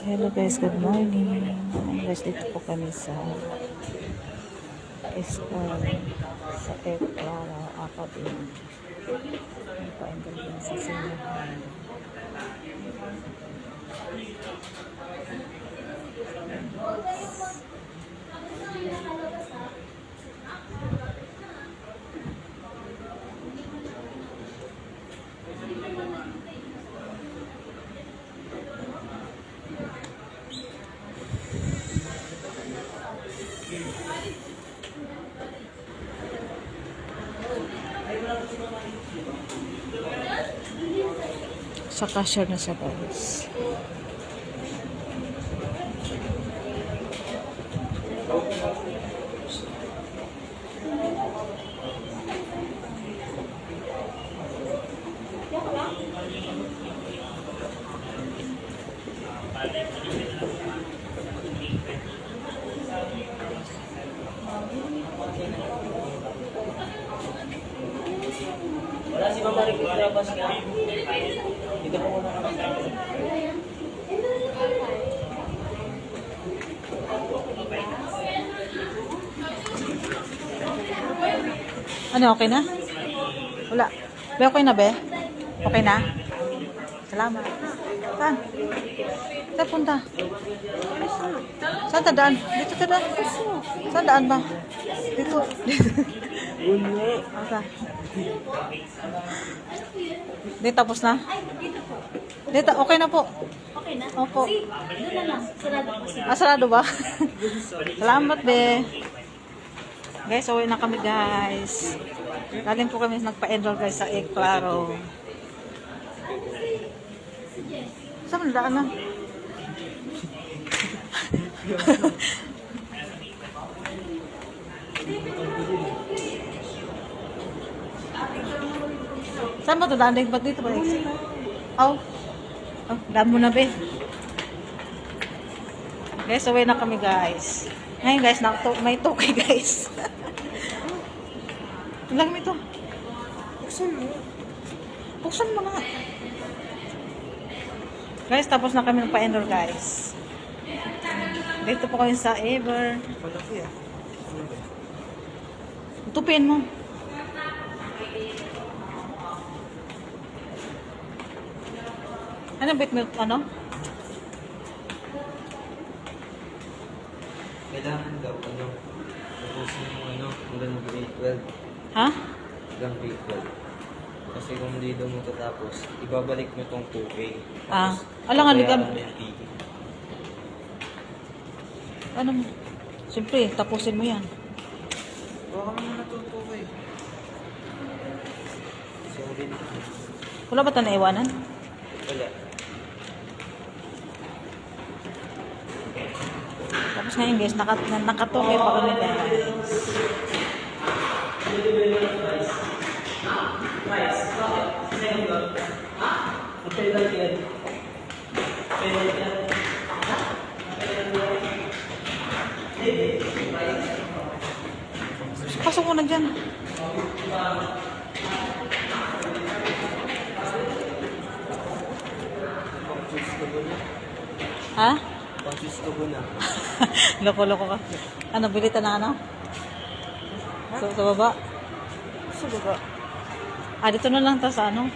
Hello guys, good morning. Guys, dito po kami sa school sa Eklaro Academy. Nagpa-interview sa sinahan. Sa cashier na siya guys. Wala si Mama Rico Trabas nga. Dito po muna kami. Ano, okay na? Wala. Be, okay na, be? Okay na? Salamat. Saan? Saan punta? Saan tadaan? Dito tadaan. Saan daan ba? Dito. Asa? Dito tapos na? Dito, okay na po. Okay na? Opo. Doon na lang. Sarado po sila. Sarado ba? Salamat, be. Guys, uwi na kami, guys. Galing po kami nagpa-enroll, guys, sa Eklaro. Saan daan na? Saan ba ito? Daan din ba dito ba? Oh, daan mo na, be. Guys, uwi na kami, guys. Ngayon, guys, may toke, guys. Ilang mo ito? Buksan mo. Buksan mo na. Guys, tapos na kami ng pa-enroll, guys. Dito po kayo sa Ever. Tupin mo. Ano bit milk, ano? Kailangan daw, tapusin mo, hanggang grade 12. Ha? Hanggang grade 12. Kasi kung hindi daw mo tatapos, ibabalik mo itong 2K. Alang aligan. bayaran mo yung PE. Ano? Siyempre, tapusin mo yan. Baka mo na itong 2K. Sorry na. Wala ba ito naiwanan? Wala. Tapos ngayon, guys, nakatoke pa kami, guys. Pasok ko na dyan. Ha? Pang-susto ko na. Loko-loko ka. Ano, bilita na ano? Sa baba? Sa baba. Dito na lang ta sa ano?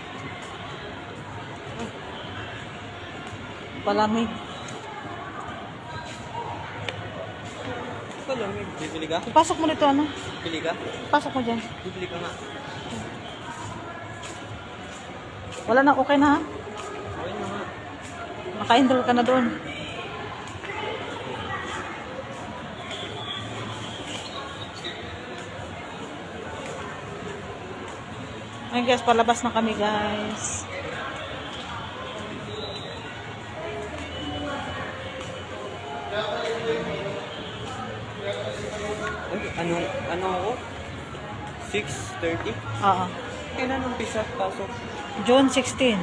Palamig. Palamig. Bibili ka? Ipasok mo nito ano? Bibili ka? Pasok mo dyan. Bibili ka nga. Wala na, okay na ha? Okay na nga. Naka-enroll ka na doon. Ay guys, palabas na kami guys. Ano ako? 6:30? Oo. Kailan umpisa pasok? June 16.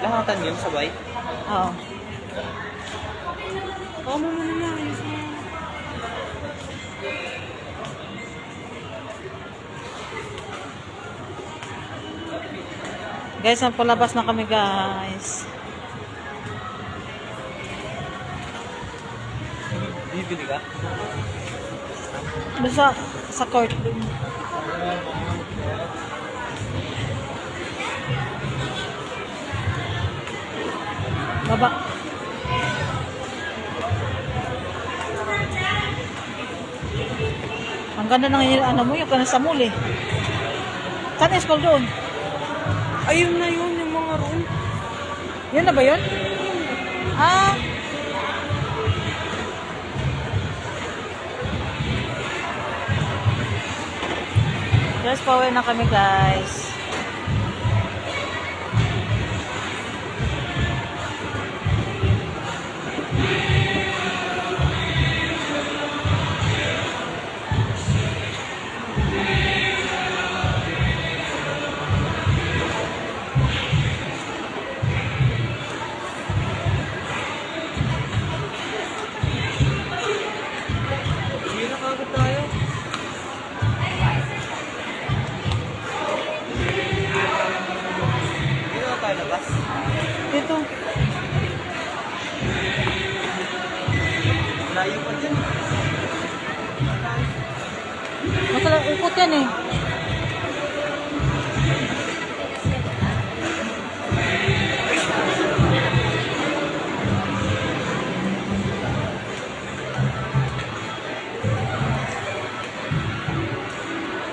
Lahatan yun sabay? Oo. Oo, muna na. Guys, palabas na kami guys. Bibili ka? Doon sa court. Dun. Baba. Ang ganda ng ano mo, yung sa mall eh. Saan yung school doon? Ayun na yun, yung mga room. Yun na ba yun? Ah. Just pauwi na kami guys. Hindi na kagad tayo. Hindi na tayo labas. Dito. Layo pa dyan. Masala, ikot yan eh.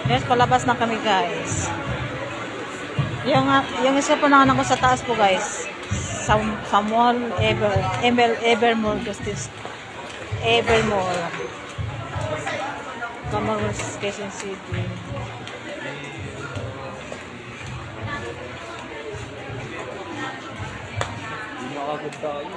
Yes, palabas na kami guys. Yung isa po ng anak ko sa taas po guys. Sa mall, Evermore Justice. Evermore. Camarines, Quezon City. Hindi na kagad tayo.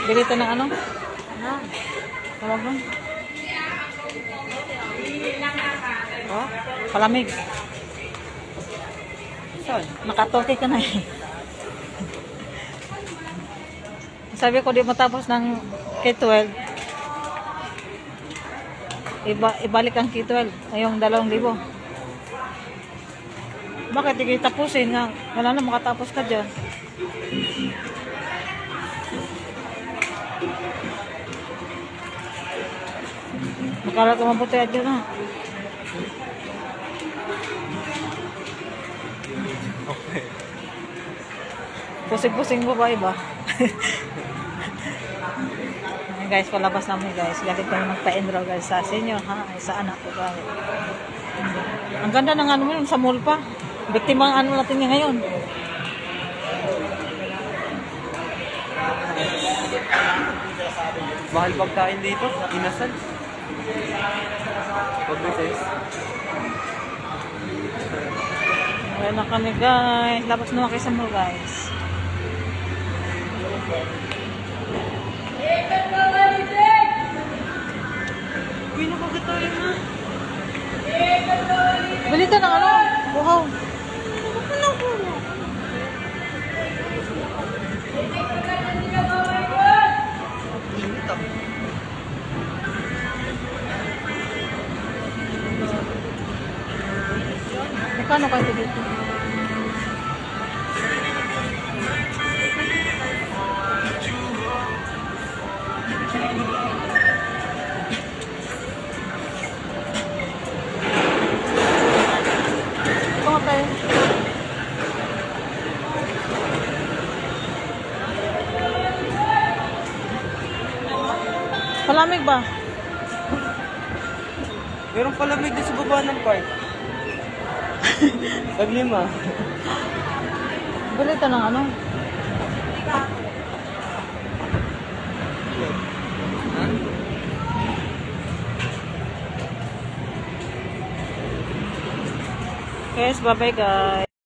Bilito ng ano? Tawag mo? Oh, palamig. Saan? Nakatoke ka na eh. Sabi ko di matapos ng K-12. Ibalik ang K-12. Ay yung 2,000. Bakit hindi tapusin nga? Wala na makatapos ka dyan. Makala ka mabuti at dyan ha. Okay. Pusing-pusing mo ba iba? Ayan guys, palabas namin guys. Galing kami magpa-enroll guys sa senior ha. Ay, sa anak ko guys. Ang ganda ng ano mo yun, sa mall pa. Biktima ang ano natin ngayon. Mahal pagkain dito. Inasal. Pag-recess. Okay na kami guys. Labas naman kayo sa mall guys. Uy, nakagad tayo na. Balita ng ano? Wow. Magkano kayo dito? Ito nga tayo. Palamig ba? Meron palamig din sa baba ng park. Tag-5. Balita ng ano? Guys, bye-bye guys.